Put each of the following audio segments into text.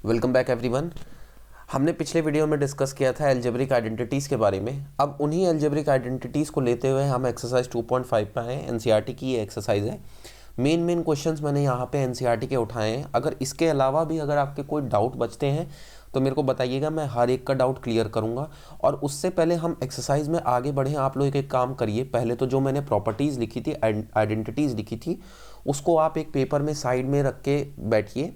Welcome back everyone. हमने पिछले video में डिस्कस किया था एल्जेब्रिक आइडेंटिटीज़ के बारे में। अब उन्हीं एल्जेब्रिक आइडेंटिटीज़ को लेते हुए हम एक्सरसाइज 2.5 पे आए। एनसीईआरटी की ये एक्सरसाइज है। मेन क्वेश्चंस मैंने यहाँ पे एनसीईआरटी के उठाए हैं। अगर इसके अलावा भी अगर आपके कोई डाउट बचते हैं तो मेरे को बताइएगा, मैं हर एक का डाउट क्लियर करूँगा। और उससे पहले हम एक्सरसाइज में आगे बढ़ें, आप लोग एक काम करिए, पहले तो जो मैंने प्रॉपर्टीज़ लिखी थी, आइडेंटिटीज़ लिखी थी, उसको आप एक पेपर में साइड में रख के बैठिए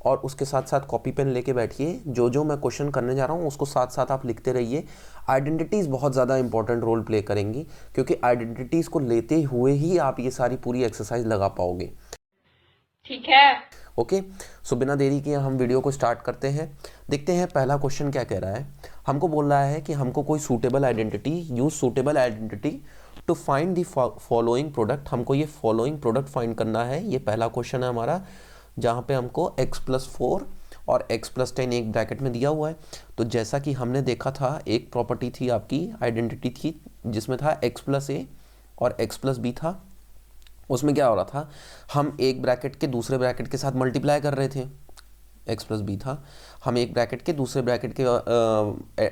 और उसके साथ साथ कॉपी पेन लेके बैठिए। जो जो मैं क्वेश्चन करने जा रहा हूँ उसको साथ साथ आप लिखते रहिए। आइडेंटिटीज़ बहुत ज़्यादा इंपॉर्टेंट रोल प्ले करेंगी, क्योंकि आइडेंटिटीज़ को लेते हुए ही आप ये सारी पूरी एक्सरसाइज लगा पाओगे। ठीक है। ओके, सो बिना देरी किए हम वीडियो को स्टार्ट करते हैं। देखते हैं पहला क्वेश्चन क्या कह रहा है। हमको बोल रहा है कि हमको कोई suitable identity, use suitable identity to find the following product. हमको ये फॉलोइंग प्रोडक्ट फाइंड करना है। ये पहला क्वेश्चन है हमारा, जहाँ पे हमको x+4 और x+10 एक ब्रैकेट में दिया हुआ है। तो जैसा कि हमने देखा था, एक प्रॉपर्टी थी आपकी, आइडेंटिटी थी, जिसमें था x+a और x+b था। उसमें क्या हो रहा था, हम एक ब्रैकेट के दूसरे ब्रैकेट के साथ मल्टीप्लाई कर रहे थे। x+b था, हम एक ब्रैकेट के दूसरे ब्रैकेट के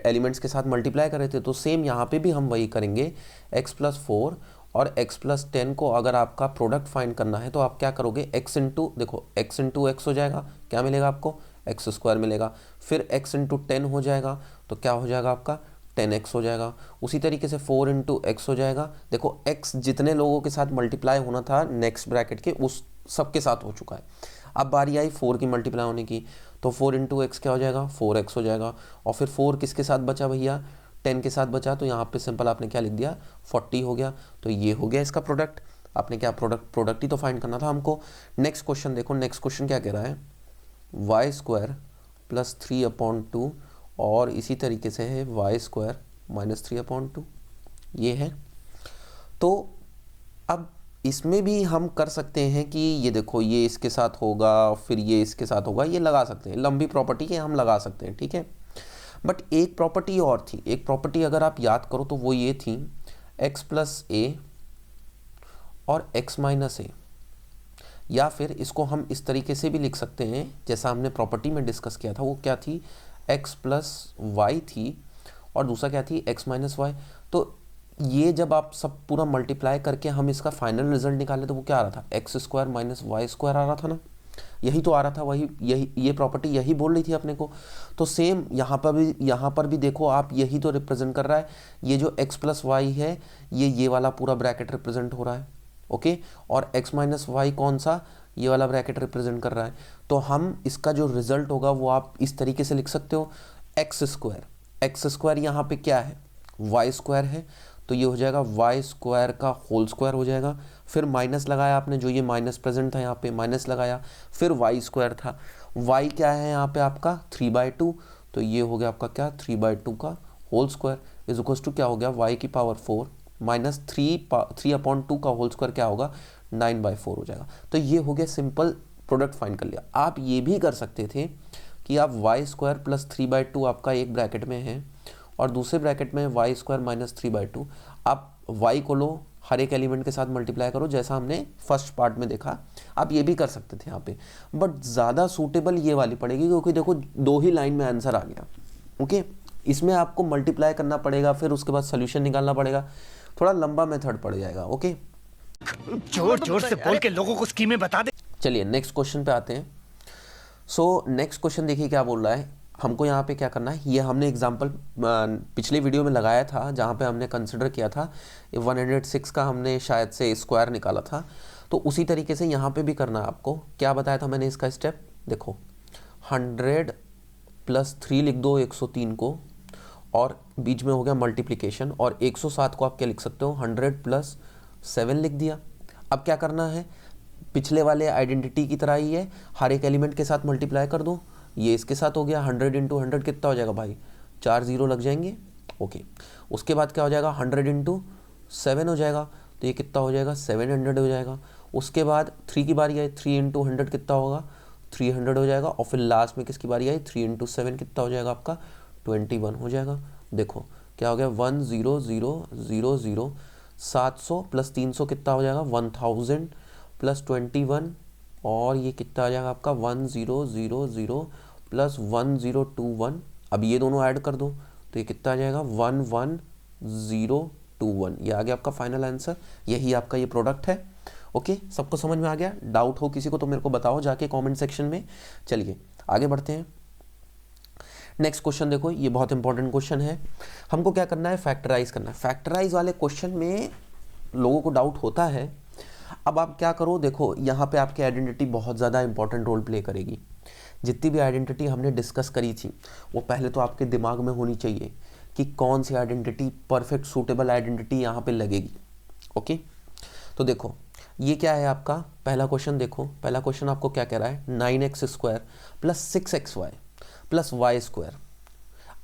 एलिमेंट्स के साथ मल्टीप्लाई कर रहे थे। तो सेम यहाँ पे भी हम वही करेंगे। x+4 और x+10 को अगर आपका प्रोडक्ट फाइंड करना है तो आप क्या करोगे, x इंटू, देखो x इंटू एक्स हो जाएगा, क्या मिलेगा आपको, x² मिलेगा। फिर x इंटू 10 हो जाएगा, तो क्या हो जाएगा आपका 10x हो जाएगा। उसी तरीके से 4 इंटू एक्स हो जाएगा। देखो x जितने लोगों के साथ मल्टीप्लाई होना था नेक्स्ट ब्रैकेट के, उस सब के साथ हो चुका है। अब बारी आई 4 की मल्टीप्लाई होने की, तो 4 इंटू एक्स क्या हो जाएगा, 4x हो जाएगा। और फिर 4 किसके साथ बचा भैया, 10 के साथ बचा, तो यहाँ पे सिंपल आपने क्या लिख दिया, 40 हो गया। तो ये हो गया इसका प्रोडक्ट। आपने क्या प्रोडक्ट ही तो फाइंड करना था हमको। नेक्स्ट क्वेश्चन देखो, नेक्स्ट क्वेश्चन क्या कह रहा है, y² + 3/2 और इसी तरीके से है y² - 3/2, ये है। तो अब इसमें भी हम कर सकते हैं कि ये देखो, ये इसके साथ होगा, फिर ये इसके साथ होगा, ये लगा सकते हैं, लंबी प्रॉपर्टी है, हम लगा सकते हैं, ठीक है। बट एक प्रॉपर्टी और थी, एक प्रॉपर्टी अगर आप याद करो तो वो ये थी, x+a और x-a। या फिर इसको हम इस तरीके से भी लिख सकते हैं, जैसा हमने प्रॉपर्टी में डिस्कस किया था। वो क्या थी, x+y थी और दूसरा क्या थी, x-y। तो ये जब आप सब पूरा मल्टीप्लाई करके हम इसका फाइनल रिजल्ट निकाले तो वो क्या आ रहा था, x² - y² आ रहा था ना, यही तो आ रहा था, वही, यही ये प्रॉपर्टी यही बोल रही थी अपने को। तो सेम यहाँ पर भी देखो आप, यही तो रिप्रेजेंट कर रहा है। ये जो x+y है, ये वाला पूरा ब्रैकेट रिप्रेजेंट हो रहा है, ओके। और x-y कौन सा, ये वाला ब्रैकेट रिप्रेजेंट कर रहा है। तो हम इसका जो रिजल्ट होगा वो आप इस तरीके से लिख सकते हो, x² यहाँ पे क्या है, y² है, तो ये हो जाएगा y² का होल स्क्वायर हो जाएगा। फिर माइनस लगाया आपने, जो ये माइनस प्रेजेंट था यहाँ पे माइनस लगाया, फिर y² था, y क्या है यहाँ पे आपका 3/2, तो ये हो गया आपका क्या, 3/2 का whole square is equals to क्या हो गया, y⁴ - 3/2 का होल स्क्वायर क्या होगा, 9/4 हो जाएगा। तो ये हो गया, सिंपल प्रोडक्ट फाइंड कर लिया। आप ये भी कर सकते थे कि आप y² + 3/2 आपका एक ब्रैकेट में है और दूसरे ब्रैकेट में y² - 3/2। आप y को लो, हर एक एलिमेंट के साथ मल्टीप्लाई करो, जैसा हमने फर्स्ट पार्ट में देखा। आप ये भी कर सकते थे यहाँ पे, बट ज़्यादा सूटेबल ये वाली पड़ेगी, क्योंकि देखो दो ही लाइन में आंसर आ गया, ओके। इसमें आपको मल्टीप्लाई करना पड़ेगा, फिर उसके बाद सोल्यूशन निकालना पड़ेगा, थोड़ा लंबा मेथड पड़ जाएगा, ओके। जोर जोर से बोल के लोगों को स्कीमें बता दे। चलिए नेक्स्ट क्वेश्चन पे आते हैं। सो नेक्स्ट क्वेश्चन देखिए क्या बोल रहा है हमको। यहाँ पे क्या करना है, ये हमने एग्जांपल पिछले वीडियो में लगाया था, जहाँ पे हमने कंसिडर किया था 106 का, हमने शायद से स्क्वायर निकाला था। तो उसी तरीके से यहाँ पे भी करना है आपको। क्या बताया था मैंने इसका स्टेप, देखो 100 + 3 लिख दो 103 को, और बीच में हो गया मल्टीप्लिकेशन, और 107 को आप क्या लिख सकते हो, 100 + 7 लिख दिया। अब क्या करना है, पिछले वाले आइडेंटिटी की तरह ही है, हर एक एलिमेंट के साथ मल्टीप्लाई कर दो। ये इसके साथ हो गया, 100 × 100 कितना हो जाएगा भाई, 4 0 लग जाएंगे, ओके। उसके बाद क्या हो जाएगा, 100 × 7 हो जाएगा, तो ये कितना हो जाएगा, 700 हो जाएगा। उसके बाद 3 की बारी आई, 3 × 100 कितना होगा, 300 हो जाएगा। और फिर लास्ट में किसकी बारी आई, 3 × 7 कितना हो जाएगा आपका, 21 हो जाएगा। देखो क्या हो गया, 1 0 0 0 0, 700 + 300 कितना हो जाएगा, 1000 + 21, और ये कितना आ जाएगा आपका 1000 प्लस 1021, अब ये दोनों ऐड कर दो तो ये कितना आ जाएगा 11021, ये आ गया आपका फाइनल आंसर, यही आपका ये प्रोडक्ट है। ओके, सबको समझ में आ गया? डाउट हो किसी को तो मेरे को बताओ जाके कमेंट सेक्शन में। चलिए आगे बढ़ते हैं। नेक्स्ट क्वेश्चन देखो, ये बहुत इंपॉर्टेंट क्वेश्चन है। हमको क्या करना है, फैक्टराइज करना है। फैक्टराइज वाले क्वेश्चन में लोगों को डाउट होता है। अब आप क्या करो, देखो यहाँ पे आपकी आइडेंटिटी बहुत ज़्यादा इंपॉर्टेंट रोल प्ले करेगी। जितनी भी आइडेंटिटी हमने डिस्कस करी थी वो पहले तो आपके दिमाग में होनी चाहिए कि कौन सी आइडेंटिटी परफेक्ट सूटेबल आइडेंटिटी यहाँ पे लगेगी। ओके, तो देखो ये क्या है आपका पहला क्वेश्चन। देखो पहला क्वेश्चन आपको क्या कह रहा है, 9x² plus 6xy plus y²।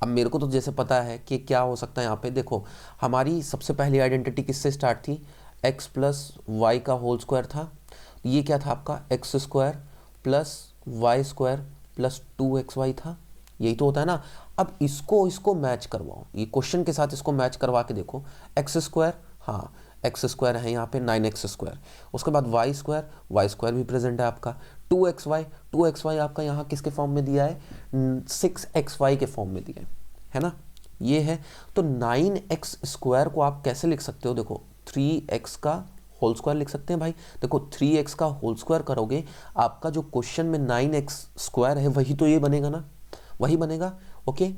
अब मेरे को तो जैसे पता है कि क्या हो सकता है यहाँ पे। देखो हमारी सबसे पहली आइडेंटिटी किससे स्टार्ट थी, x प्लस वाई का होल स्क्वायर था। ये क्या था आपका x² plus y² plus 2xy था, यही तो होता है ना। अब इसको मैच करवाओ, ये क्वेश्चन के साथ इसको मैच करवा के देखो। x², हाँ x² है यहाँ पे 9x², उसके बाद y² भी प्रेजेंट है आपका। 2xy आपका यहाँ किसके फॉर्म में दिया है, 6xy के फॉर्म में दिया है ना, ये है। तो 9x² को आप कैसे लिख सकते हो, देखो 3x का होल स्क्वायर लिख सकते हैं भाई। देखो 3x का होल स्क्वायर करोगे, आपका जो क्वेश्चन में 9x² है वही तो ये बनेगा ना, वही बनेगा। ओके,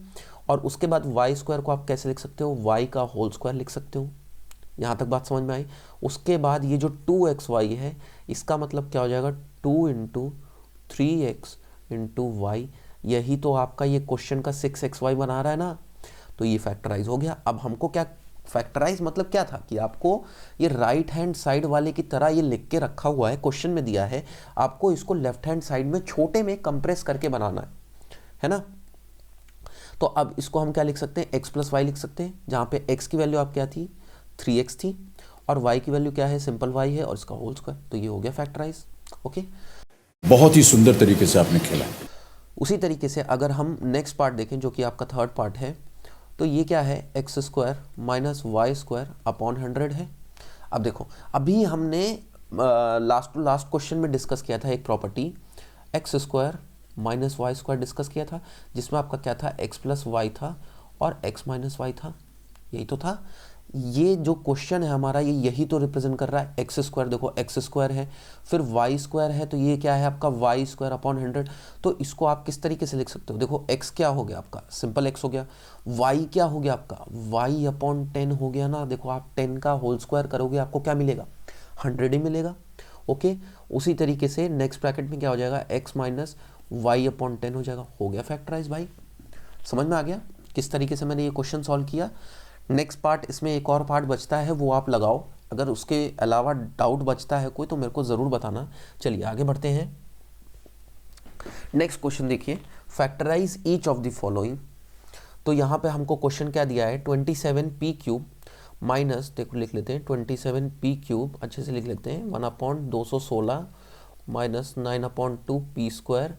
और उसके बाद y² को आप कैसे लिख सकते हो, y का होल स्क्वायर लिख सकते हो। यहाँ तक बात समझ में आई। उसके बाद ये जो 2xy है इसका मतलब क्या हो जाएगा, 2 × 3x × y, यही तो आपका ये क्वेश्चन का 6xy बना रहा है ना, तो ये फैक्टराइज हो गया। अब हमको क्या फैक्टराइज मतलब क्या था कि आपको ये राइट हैंड साइड वाले की तरह ये लिख के रखा हुआ है, क्वेश्चन में दिया है, आपको इसको लेफ्ट हैंड साइड में छोटे में कंप्रेस करके बनाना है ना। तो अब इसको हम क्या लिख सकते हैं, x प्लस वाई लिख सकते हैं, जहाँ पे x की वैल्यू आप क्या थी 3x थी और y की वैल्यू क्या है, सिंपल y है और इसका होल स्क्वायर, तो ये हो गया फैक्टराइज। ओके, बहुत ही सुंदर तरीके से आपने खेला। उसी तरीके से अगर हम नेक्स्ट पार्ट देखें जो कि आपका थर्ड पार्ट है, तो ये क्या है, x² माइनस y² अपॉन 100 है। अब देखो अभी हमने लास्ट क्वेश्चन में डिस्कस किया था एक property x² minus y² discuss किया था, जिसमें आपका क्या था, x प्लस वाई था और x माइनस वाई था, यही तो था। ये जो क्वेश्चन है हमारा ये यही तो रिप्रेजेंट कर रहा है, x², देखो x² है फिर y² है, तो ये क्या है आपका y² अपॉन 100। तो इसको आप किस तरीके से लिख सकते हो, देखो x क्या हो गया आपका, सिंपल x हो गया, y क्या हो गया आपका y अपॉन 10 हो गया ना। देखो आप 10 का होल स्क्वायर करोगे आपको क्या मिलेगा, 100 ही मिलेगा। ओके, उसी तरीके से नेक्स्ट ब्रैकेट में क्या हो जाएगा, x माइनस वाई अपॉन 10 हो जाएगा, हो गया फैक्टराइज। भाई समझ में आ गया किस तरीके से मैंने ये क्वेश्चन सॉल्व किया। नेक्स्ट पार्ट, इसमें एक और पार्ट बचता है वो आप लगाओ, अगर उसके अलावा डाउट बचता है कोई तो मेरे को ज़रूर बताना। चलिए आगे बढ़ते हैं। नेक्स्ट क्वेश्चन देखिए, factorise each of the following. तो यहाँ पे हमको क्वेश्चन क्या दिया है, 27p³ माइनस, देखो लिख लेते हैं 27p³ अच्छे से लिख लेते हैं, 1/216 माइनस 9/2p²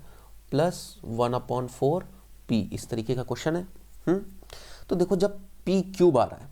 प्लस 1/4p, इस तरीके का क्वेश्चन है। तो देखो जब p³ आ रहा है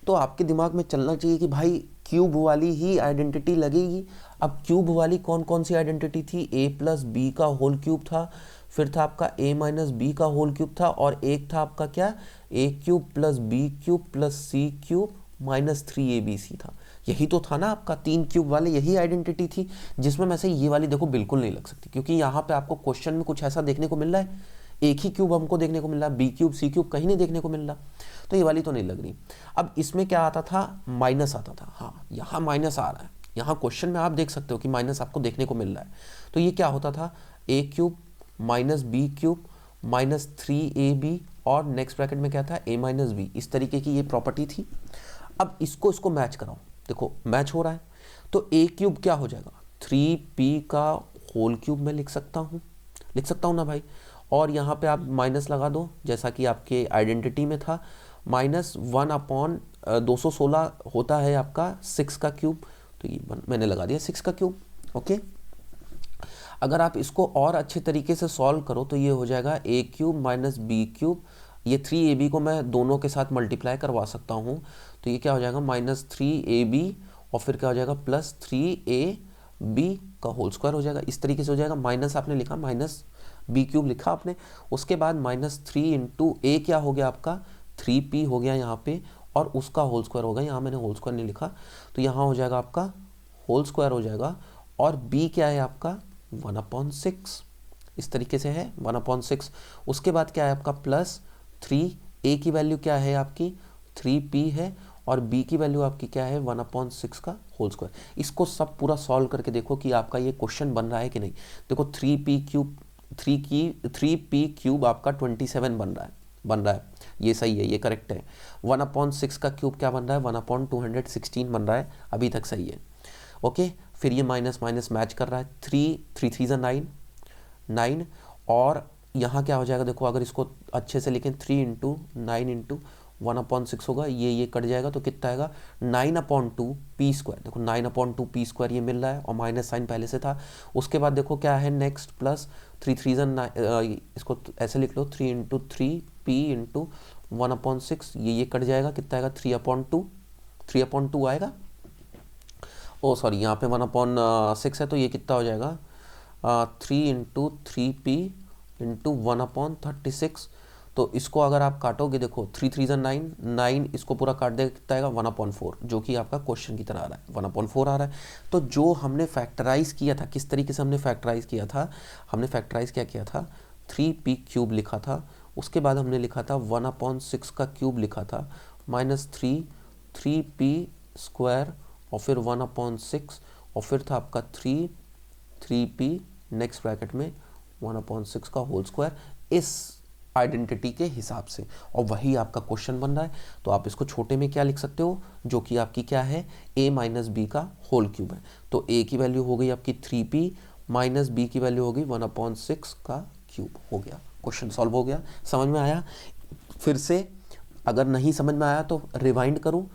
तो आपके दिमाग में चलना चाहिए कि भाई क्यूब वाली ही आइडेंटिटी लगेगी। अब क्यूब वाली कौन कौन सी आइडेंटिटी थी, a प्लस बी का होल क्यूब था, फिर था आपका a माइनस बी का होल क्यूब था, और एक था आपका क्या, a³ plus b³ plus c³ minus 3abc था। यही तो था ना आपका, 3 क्यूब वाले यही आइडेंटिटी थी, जिसमें में से ये वाली देखो बिल्कुल नहीं लग सकती, क्योंकि यहाँ पे आपको क्वेश्चन में कुछ ऐसा देखने को मिल रहा है, एक ही क्यूब हमको देखने को मिल रहा है, b³ c³ कहीं नहीं देखने को मिल रहा, तो ये वाली तो नहीं लग रही। अब इसमें क्या आता था, माइनस आता था, हाँ यहाँ माइनस आ रहा है, यहाँ क्वेश्चन में आप देख सकते हो कि माइनस आपको देखने को मिल रहा है। तो ये क्या होता था, a³ minus b³ minus 3ab और नेक्स्ट ब्रैकेट में क्या था, a माइनस बी, इस तरीके की ये प्रॉपर्टी थी। अब इसको मैच कराओ, देखो मैच हो रहा है, तो a³ क्या हो जाएगा, 3p का होल क्यूब में लिख सकता हूँ ना भाई, और यहाँ पे आप माइनस लगा दो जैसा कि आपके आइडेंटिटी में था, माइनस 1/216 होता है आपका 6 का क्यूब, तो ये मैंने लगा दिया 6 का क्यूब। ओके, अगर आप इसको और अच्छे तरीके से सॉल्व करो तो ये हो जाएगा a³ माइनस b³, ये 3ab को मैं दोनों के साथ मल्टीप्लाई करवा सकता हूँ, तो ये क्या हो जाएगा माइनस 3ab और फिर क्या हो जाएगा प्लस 3ab का होल स्क्वायर हो जाएगा, इस तरीके से हो जाएगा। माइनस आपने लिखा, माइनस बी क्यूब लिखा आपने, उसके बाद -3 इंटू ए क्या हो गया आपका 3p हो गया यहाँ पे, और उसका होल स्क्वायर होगा, यहाँ मैंने होल स्क्वायर नहीं लिखा, तो यहाँ हो जाएगा आपका होल स्क्वायर हो जाएगा, और b क्या है आपका 1/6, इस तरीके से है 1/6। उसके बाद क्या है आपका प्लस 3, a की वैल्यू क्या है आपकी 3p है, और b की वैल्यू आपकी क्या है 1/6 का होल स्क्वायर। इसको सब पूरा सॉल्व करके देखो कि आपका ये क्वेश्चन बन रहा है कि नहीं। देखो 3p क्यूब आपका 27 बन रहा है, ये सही है, ये करेक्ट है। 1/6 का क्यूब क्या बन रहा है 1/216 बन रहा है, अभी तक सही है। ओके, फिर ये माइनस माइनस मैच कर रहा है, 3 3 9, और यहाँ क्या हो जाएगा देखो, अगर इसको अच्छे से लिखें 3 इंटू 9 इंटू 1/6 होगा, ये कट जाएगा तो कितना आएगा 9/2p²। देखो 9/2p² ये मिल रहा है, और माइनस साइन पहले से था। उसके बाद देखो क्या है नेक्स्ट, प्लस 3 3 9, इसको ऐसे लिख लो 3 इंटू 3p इंटू 1/6, ये कट जाएगा, कितना आएगा 3/2 आएगा। ओ सॉरी, यहाँ पे 1/6 है, तो ये कितना हो जाएगा 3 इंटू 3p इंटू 1/36। तो इसको अगर आप काटोगे, देखो 3 3 9, इसको पूरा काट देगा, कितना आएगा 1/4, जो कि आपका क्वेश्चन की तरह आ रहा है, 1/4 आ रहा है। तो जो हमने फैक्टराइज किया था, किस तरीके से हमने फैक्टराइज किया था, हमने फैक्टराइज क्या किया था 3p क्यूब लिखा था, उसके बाद हमने लिखा था 1/6 का क्यूब लिखा था, -3p², और फिर 1/6, और फिर था आपका 3p नेक्स्ट ब्रैकेट में 1/6 का होल स्क्वायर, इस आइडेंटिटी के हिसाब से, और वही आपका क्वेश्चन बन रहा है। तो आप इसको छोटे में क्या लिख सकते हो, जो कि आपकी क्या है a माइनस बी का होल क्यूब है। तो a की वैल्यू हो गई आपकी 3p माइनस b की वैल्यू हो गई 1/6 का क्यूब, हो गया क्वेश्चन सॉल्व हो गया। समझ में आया? फिर से अगर नहीं समझ में आया तो रिवाइंड करो,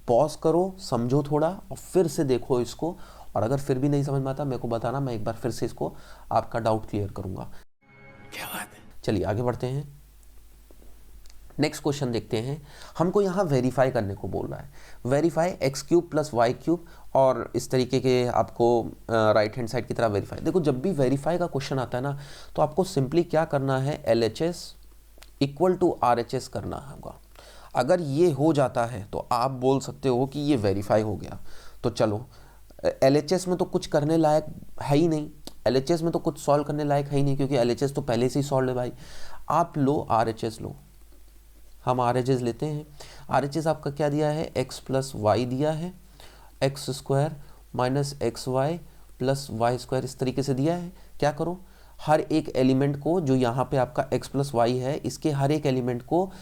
पॉज करो, समझो थोड़ा, और फिर से देखो इसको, और अगर फिर भी नहीं समझ में आता मेरे को बताना, मैं एक बार फिर से इसको आपका डाउट क्लियर करूंगा। क्या बात है। चलिए आगे बढ़ते हैं, नेक्स्ट क्वेश्चन देखते हैं। हमको यहाँ वेरीफाई करने को बोल रहा है, वेरीफाई x³ प्लस y³, और इस तरीके के आपको राइट हैंड साइड की तरह वेरीफाई। देखो जब भी वेरीफाई का क्वेश्चन आता है ना, तो आपको सिंपली क्या करना है, LHS इक्वल टू RHS करना होगा। अगर ये हो जाता है तो आप बोल सकते हो कि ये वेरीफाई हो गया। तो चलो, LHS में तो कुछ करने लायक है ही नहीं, LHS में तो कुछ सॉल्व करने लायक है ही नहीं, क्योंकि LHS तो पहले से ही सॉल्व है भाई। आप लो RHS लो, हम RHS लेते हैं। RHS आपका क्या दिया है, x प्लस वाई दिया है, x² minus XY plus y², इस तरीके से दिया है। क्या करो, हर एक एलिमेंट को, जो यहाँ पे आपका x प्लस वाई है, इसके हर एक एलिमेंट को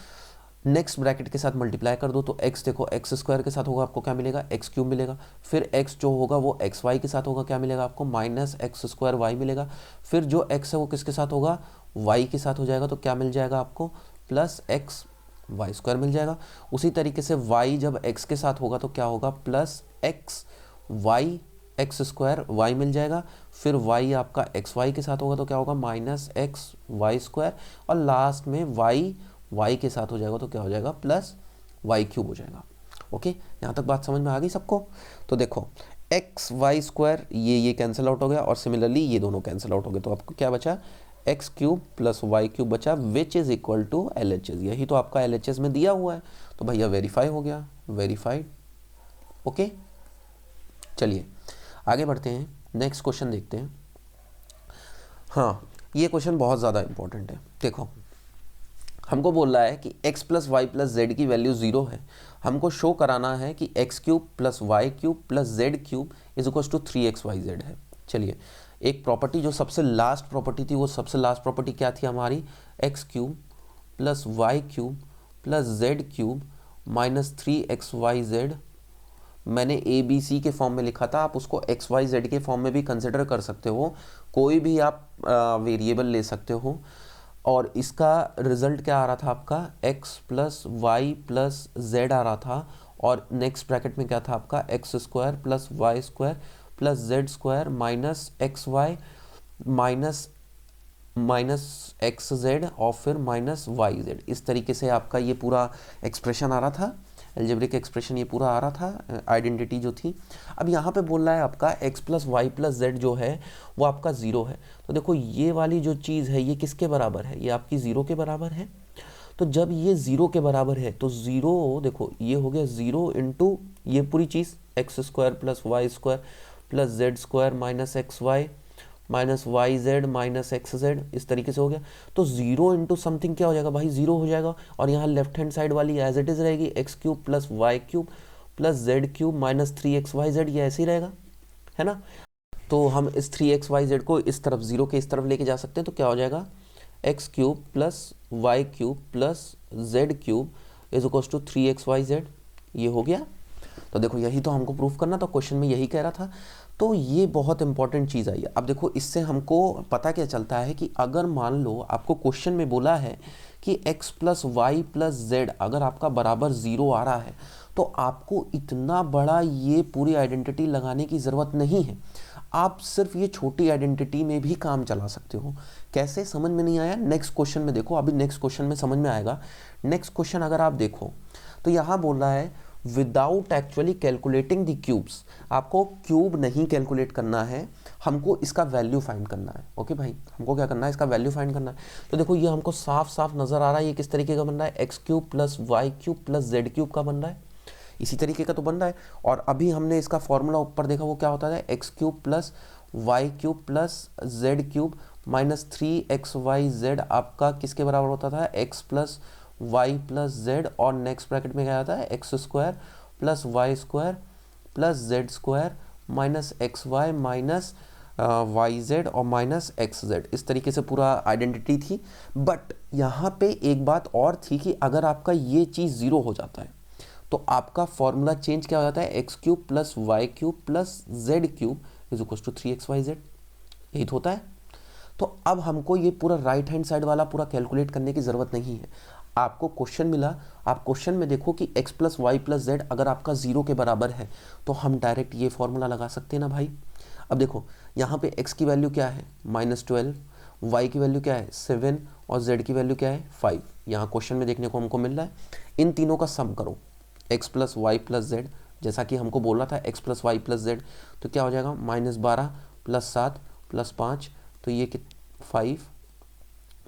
नेक्स्ट ब्रैकेट के साथ मल्टीप्लाई कर दो। तो x देखो x² के साथ होगा, आपको क्या मिलेगा x³ मिलेगा। फिर x जो होगा वो xy के साथ होगा, क्या मिलेगा आपको माइनस x² y मिलेगा। फिर जो x है वो किसके साथ होगा, y के साथ हो जाएगा, तो क्या मिल जाएगा आपको प्लस xy² मिल जाएगा। उसी तरीके से y जब x के साथ होगा तो क्या होगा, प्लस x² y मिल जाएगा। फिर y आपका xy के साथ होगा तो क्या होगा, माइनस xy², और लास्ट में y के साथ हो जाएगा तो क्या हो जाएगा, प्लस y³ हो जाएगा। ओके, यहाँ तक बात समझ में आ गई सबको? तो देखो xy² ये कैंसिल आउट हो गया, और सिमिलरली ये दोनों कैंसिल आउट हो गए, तो आपको क्या बचा, x³ प्लस y³ बचा, which is equal to LHS। यही तो आपका LHS में दिया हुआ है, तो भैया वेरीफाई हो गया, वेरीफाइड। ओके, चलिए आगे बढ़ते हैं, नेक्स्ट क्वेश्चन देखते हैं। हाँ, ये क्वेश्चन बहुत ज़्यादा इंपॉर्टेंट है। देखो हमको बोल रहा है कि x plus Y plus z की वैल्यू 0 है। हमको शो कराना है कि x³ प्लस y³ प्लस z³ is equal to 3xyz है। चलिए, एक प्रॉपर्टी जो सबसे लास्ट प्रॉपर्टी थी, वो सबसे लास्ट प्रॉपर्टी क्या थी हमारी, x³ प्लस y³ प्लस z³ माइनस 3xyz। मैंने ABC के फॉर्म में लिखा था, आप उसको xyz के फॉर्म में भी कंसिडर कर सकते हो, कोई भी आप वेरिएबल ले सकते हो। और इसका रिजल्ट क्या आ रहा था आपका, x plus Y plus Z आ रहा था, और नेक्स्ट ब्रैकेट में क्या था आपका, x² plus y² plus z² minus xy minus xz, और फिर माइनस yz। इस तरीके से आपका ये पूरा एक्सप्रेशन आ रहा था। एल्जेब्रिक एक्सप्रेशन ये पूरा आ रहा था, आइडेंटिटी जो थी। अब यहाँ पे बोल रहा है आपका x plus Y plus z जो है वो आपका 0 है। तो देखो ये वाली जो चीज़ है ये किसके बराबर है, ये आपकी 0 के बराबर है। तो जब ये 0 के बराबर है तो 0 देखो ये हो गया 0 इंटू ये पूरी चीज़ X square plus Y square plus Z square minus x Y minus Y Z minus x Z, इस तरीके से हो गया। तो 0 इंटू समथिंग क्या हो जाएगा भाई, 0 हो जाएगा। और यहाँ लेफ्ट हैंड साइड वाली एज इट इज़ रहेगी, x cube plus y cube plus z cube minus 3xyz, ये ऐसे ही रहेगा, है ना। तो हम इस 3xyz को इस तरफ 0 के इस तरफ लेके जा सकते हैं। तो क्या हो जाएगा, x cube plus y cube plus z cube is equals to 3xyz, ये हो गया। तो देखो यही तो हमको प्रूफ करना था, क्वेश्चन में यही कह रहा था। तो ये बहुत इंपॉर्टेंट चीज़ आई है। अब देखो इससे हमको पता क्या चलता है कि अगर मान लो आपको क्वेश्चन में बोला है कि x plus Y plus z अगर आपका बराबर 0 आ रहा है तो आपको इतना बड़ा ये पूरी आइडेंटिटी लगाने की ज़रूरत नहीं है। आप सिर्फ ये छोटी आइडेंटिटी में भी काम चला सकते हो। कैसे, समझ में नहीं आया, नेक्स्ट क्वेश्चन में देखो। अभी नेक्स्ट क्वेश्चन में समझ में आएगा। नेक्स्ट क्वेश्चन अगर आप देखो तो यहाँ बोल रहा है without actually calculating the cubes, आपको क्यूब नहीं कैलकुलेट करना है, हमको इसका वैल्यू फाइंड करना है। ओके भाई, हमको क्या करना है, इसका वैल्यू फाइंड करना है। तो देखो ये हमको साफ साफ नजर आ रहा है ये किस तरीके का बन रहा है, x cube plus y cube plus z cube का बन रहा है, इसी तरीके का तो बन रहा है। और अभी हमने इसका फॉर्मूला ऊपर देखा, वो क्या होता है, x cube plus y cube plus z cube minus 3xyz आपका किसके बराबर होता था, x plus Y plus z, और नेक्स्ट ब्रैकेट में क्या आता है, x square plus Y square plus Z square minus x Y minus Y z और माइनस एक्स जेड, इस तरीके से पूरा आइडेंटिटी थी। बट यहाँ पे एक बात और थी कि अगर आपका ये चीज़ 0 हो जाता है तो आपका फॉर्मूला चेंज क्या हो जाता है, x cube plus y cube plus z cube is equal to 3xyz, यही तो होता है। तो अब हमको ये पूरा राइट हैंड साइड वाला पूरा कैलकुलेट करने की ज़रूरत नहीं है। आपको क्वेश्चन मिला, आप क्वेश्चन में देखो कि x plus Y plus z अगर आपका 0 के बराबर है तो हम डायरेक्ट ये फॉर्मूला लगा सकते हैं ना भाई। अब देखो यहाँ पे x की वैल्यू क्या है, -12, y की वैल्यू क्या है 7 और z की वैल्यू क्या है 5, यहाँ क्वेश्चन में देखने को हमको मिल रहा है। इन तीनों का सम करो, x plus Y plus z, जैसा कि हमको बोल रहा था x plus Y plus z, तो क्या हो जाएगा, -12 प्लस 7 प्लस 5, तो ये 5,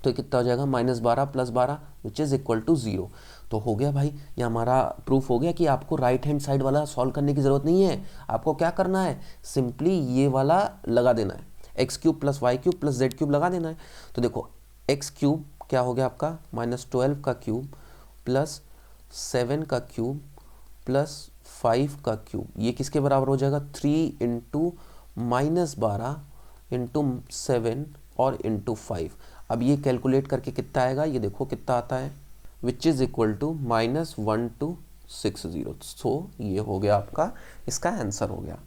तो कितना हो जाएगा, -12 plus 12 which is equal to 0। तो हो गया भाई, ये हमारा प्रूफ हो गया कि आपको राइट हैंड साइड वाला सॉल्व करने की ज़रूरत नहीं है। आपको क्या करना है, सिंपली ये वाला लगा देना है, x cube plus y cube plus z cube लगा देना है। तो देखो एक्स क्यूब क्या हो गया आपका, -12 का क्यूब प्लस 7 का क्यूब प्लस 5 का क्यूब, ये किसके बराबर हो जाएगा, 3 इंटू -12 इंटू 7 और इंटू 5। अब ये कैलकुलेट करके कितना आएगा, ये देखो कितना आता है, विच इज़ इक्वल टू -1260। सो ये हो गया आपका, इसका आंसर हो गया।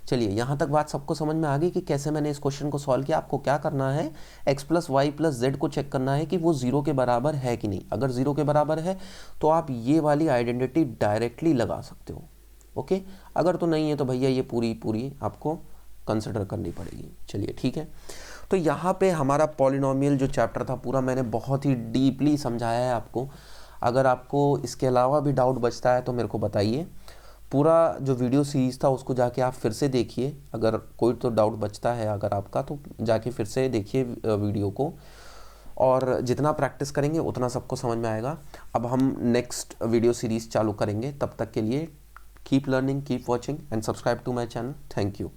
चलिए यहाँ तक बात सबको समझ में आ गई कि कैसे मैंने इस क्वेश्चन को सॉल्व किया। आपको क्या करना है, x plus Y plus z को चेक करना है कि वो 0 के बराबर है कि नहीं। अगर 0 के बराबर है तो आप ये वाली आइडेंटिटी डायरेक्टली लगा सकते हो। ओके, अगर तो नहीं है तो भैया ये पूरी आपको कंसिडर करनी पड़ेगी। चलिए ठीक है, तो यहाँ पे हमारा पॉलिनोमियल जो चैप्टर था पूरा मैंने बहुत ही डीपली समझाया है आपको। अगर आपको इसके अलावा भी डाउट बचता है तो मेरे को बताइए। पूरा जो वीडियो सीरीज़ था उसको जाके आप फिर से देखिए, अगर कोई तो डाउट बचता है अगर आपका तो जाके फिर से देखिए वीडियो को, और जितना प्रैक्टिस करेंगे उतना सबको समझ में आएगा। अब हम नेक्स्ट वीडियो सीरीज़ चालू करेंगे, तब तक के लिए keep learning, keep watching and subscribe to my channel. Thank you.